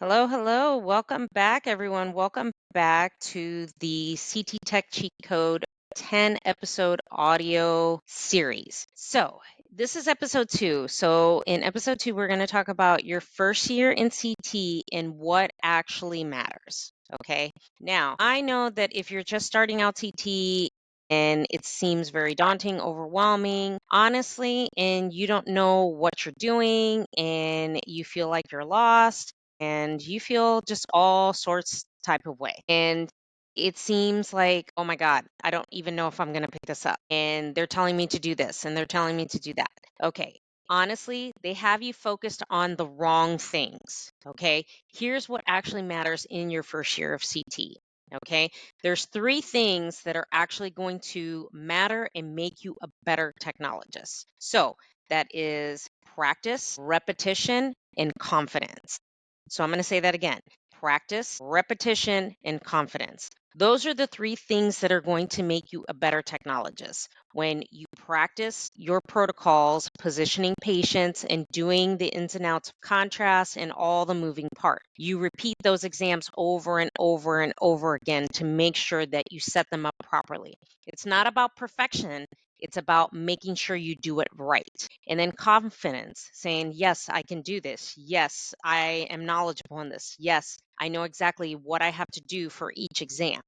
Hello, hello. Welcome back, everyone. Welcome back to the CT Tech Cheat Code 10 episode audio series. So, this is episode 2. So, in episode 2, we're going to talk about your first year in CT and what actually matters. Okay. Now, I know that if you're just starting out CT, and it seems very daunting, overwhelming, honestly, and you don't know what you're doing and you feel like you're lost and you feel just all sorts type of way. And it seems like, oh my God, I don't even know if I'm going to pick this up. And they're telling me to do this and they're telling me to do that. Okay. Honestly, they have you focused on the wrong things. Okay. Here's what actually matters in your first year of CT. Okay. There's 3 things that are actually going to matter and make you a better technologist. So that is practice, repetition, and confidence. So I'm going to say that again: practice, repetition, and confidence. Those are the 3 things that are going to make you a better technologist. When you practice your protocols, positioning patients, and doing the ins and outs of contrast and all the moving parts, you repeat those exams over and over and over again to make sure that you set them up properly. It's not about perfection. It's about making sure you do it right. And then confidence, saying, yes, I can do this. Yes, I am knowledgeable in this. Yes, I know exactly what I have to do for each exam.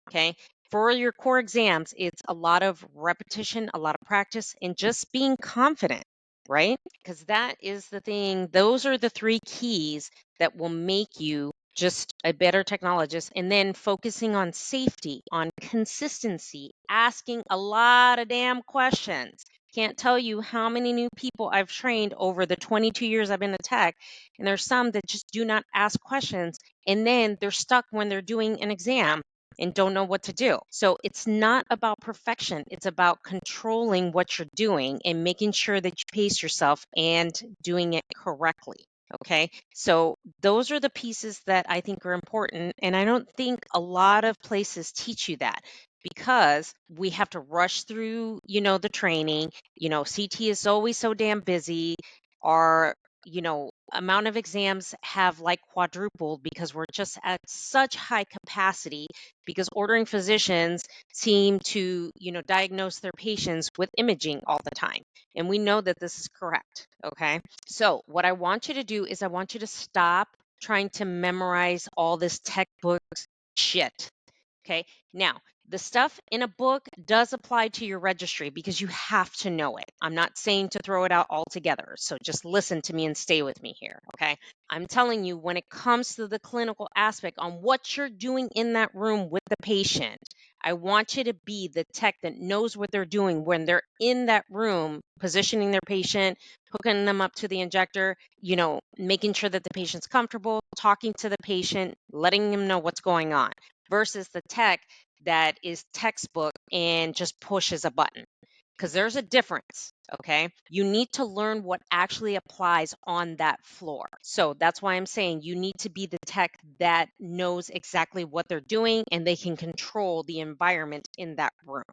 Okay. For your core exams, it's a lot of repetition, a lot of practice, and just being confident, right? Because that is the thing. Those are the 3 keys that will make you just a better technologist. And then focusing on safety, on consistency, asking a lot of damn questions. Can't tell you how many new people I've trained over the 22 years I've been a tech. And there's some that just do not ask questions. And then they're stuck when they're doing an exam and don't know what to do. So it's not about perfection. It's about controlling what you're doing and making sure that you pace yourself and doing it correctly. Okay. So those are the pieces that I think are important. And I don't think a lot of places teach you that because we have to rush through, the training. CT is always so damn busy. Our amount of exams have like quadrupled because we're just at such high capacity because ordering physicians seem to, diagnose their patients with imaging all the time. And we know that this is correct. Okay. So, what I want you to do is I want you to stop trying to memorize all this textbooks shit. Okay. Now, the stuff in a book does apply to your registry because you have to know it. I'm not saying to throw it out altogether. So just listen to me and stay with me here. Okay. I'm telling you, when it comes to the clinical aspect on what you're doing in that room with the patient, I want you to be the tech that knows what they're doing when they're in that room, positioning their patient, hooking them up to the injector, making sure that the patient's comfortable, talking to the patient, letting them know what's going on versus the tech that is textbook and just pushes a button. Because there's a difference, okay? You need to learn what actually applies on that floor. So that's why I'm saying you need to be the tech that knows exactly what they're doing and they can control the environment in that room.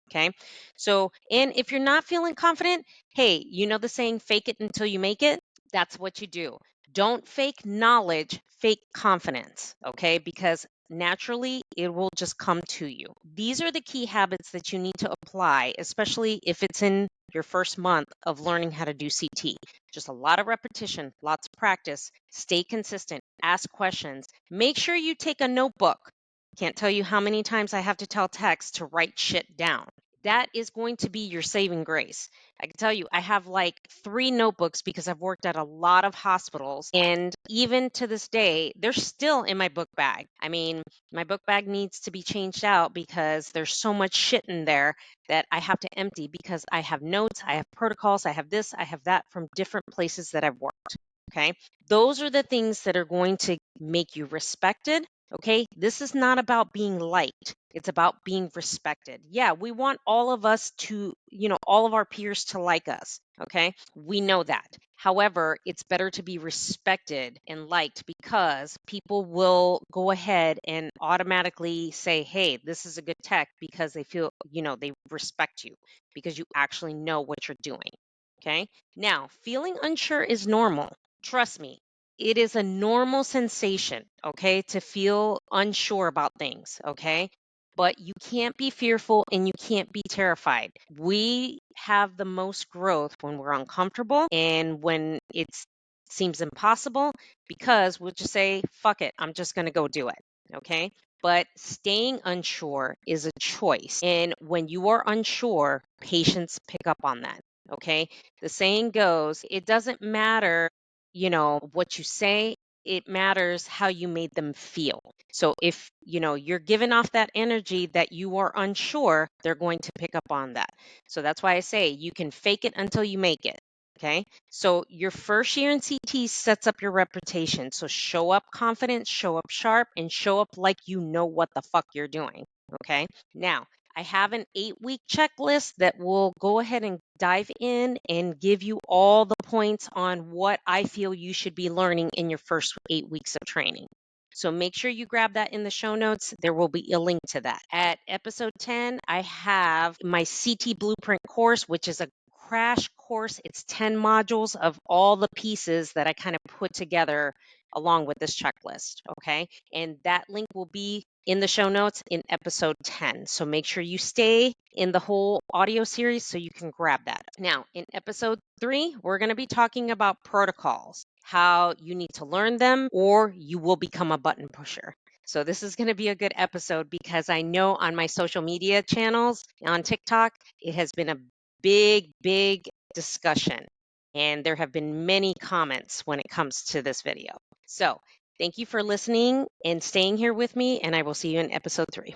Okay. So, and if you're not feeling confident, hey, you know the saying, fake it until you make it? That's what you do. Don't fake knowledge, fake confidence. Okay. Because naturally it will just come to you. These are the key habits that you need to apply, especially if it's in your first month of learning how to do CT. Just a lot of repetition, lots of practice, stay consistent, ask questions, make sure you take a notebook. Can't tell you how many times I have to tell techs to write shit down. That is going to be your saving grace. I can tell you, I have like 3 notebooks because I've worked at a lot of hospitals. And even to this day, they're still in my book bag. I mean, my book bag needs to be changed out because there's so much shit in there that I have to empty because I have notes, I have protocols, I have this, I have that from different places that I've worked. Okay. Those are the things that are going to make you respected. Okay. This is not about being liked. It's about being respected. Yeah, we want all of us to, all of our peers to like us. Okay. We know that. However, it's better to be respected and liked because people will go ahead and automatically say, hey, this is a good tech because they feel, they respect you because you actually know what you're doing. Okay. Now, feeling unsure is normal. Trust me, it is a normal sensation, okay, to feel unsure about things, okay? But you can't be fearful and you can't be terrified. We have the most growth when we're uncomfortable and when it seems impossible, because we'll just say, fuck it, I'm just going to go do it, okay? But staying unsure is a choice. And when you are unsure, patients pick up on that, okay? The saying goes, it doesn't matter, what you say, it matters how you made them feel. So if, you're giving off that energy that you are unsure, they're going to pick up on that. So that's why I say you can fake it until you make it. Okay. So your first year in CT sets up your reputation. So show up confident, show up sharp, and show up like you know what the fuck you're doing. Okay. Now, I have an 8-week checklist that will go ahead and dive in and give you all the points on what I feel you should be learning in your first 8 weeks of training. So make sure you grab that in the show notes. There will be a link to that. At episode 10, I have my CT Blueprint course, which is a crash course. It's 10 modules of all the pieces that I kind of put together along with this checklist. Okay. And that link will be in the show notes in episode 10. So make sure you stay in the whole audio series so you can grab that. Now, in episode 3, we're going to be talking about protocols, how you need to learn them or you will become a button pusher. So this is going to be a good episode because I know on my social media channels on TikTok, it has been a big discussion. And there have been many comments when it comes to this video. So thank you for listening and staying here with me, and I will see you in episode 3.